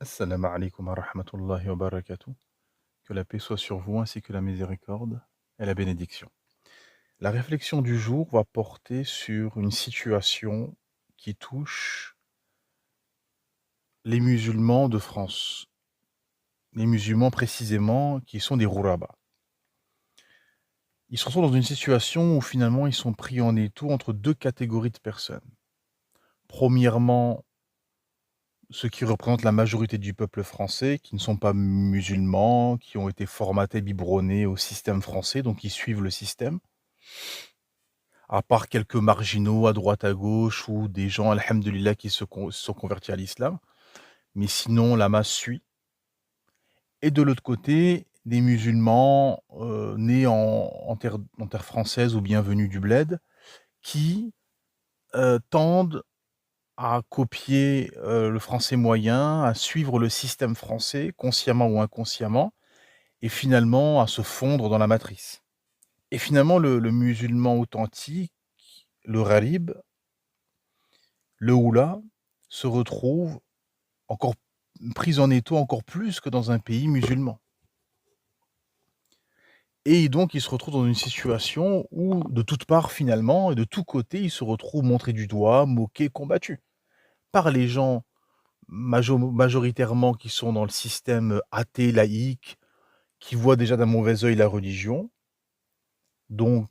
Assalamu alaikum wa rahmatullahi wa barakatuh. Que la paix soit sur vous ainsi que la miséricorde et la bénédiction. La réflexion du jour va porter sur une situation qui touche les musulmans de France. Les musulmans précisément qui sont des Rouraba. Ils se retrouvent dans une situation où finalement ils sont pris en étau entre deux catégories de personnes. Premièrement, ceux qui représentent la majorité du peuple français, qui ne sont pas musulmans, qui ont été formatés, biberonnés au système français, donc ils suivent le système. À part quelques marginaux à droite, à gauche ou des gens, alhamdoulilah, qui se sont convertis à l'islam. Mais sinon, la masse suit. Et de l'autre côté, des musulmans nés en terre française ou bien venus du bled, qui tendent à copier le français moyen, à suivre le système français, consciemment ou inconsciemment, et finalement à se fondre dans la matrice. Et finalement, le musulman authentique, le gharib, le oula, se retrouve encore pris en étau encore plus que dans un pays musulman. Et donc, il se retrouve dans une situation où, de toutes parts finalement, et de tous côtés, il se retrouve montré du doigt, moqué, combattu. Par les gens majoritairement qui sont dans le système athée, laïque, qui voient déjà d'un mauvais œil la religion. Donc,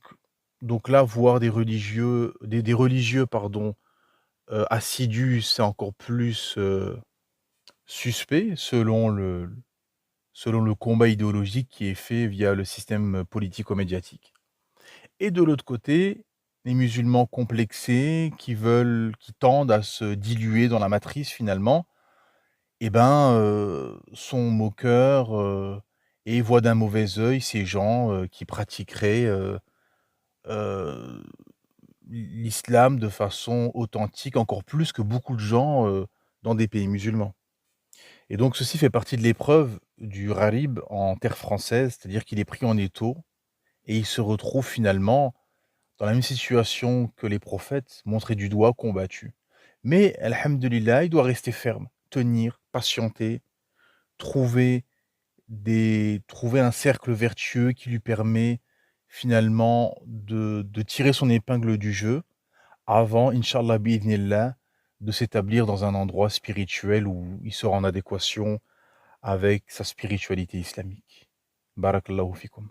là, voir des religieux pardon, assidus, c'est encore plus suspect selon le combat idéologique qui est fait via le système politico-médiatique. Et de l'autre côté, les musulmans complexés qui tendent à se diluer dans la matrice finalement, sont moqueurs, et voient d'un mauvais œil ces gens, qui pratiqueraient, heu, l'islam de façon authentique, encore plus que beaucoup de gens, dans des pays musulmans. Et donc ceci fait partie de l'épreuve du gharib en terre française, c'est-à-dire qu'il est pris en étau et il se retrouve finalement dans la même situation que les prophètes, montrés du doigt, combattus. Mais alhamdoulilah, il doit rester ferme, tenir, patienter, trouver trouver un cercle vertueux qui lui permet finalement de tirer son épingle du jeu avant, inch'Allah bi'idhnillah, de s'établir dans un endroit spirituel où il sera en adéquation avec sa spiritualité islamique. Barakallahu fikum.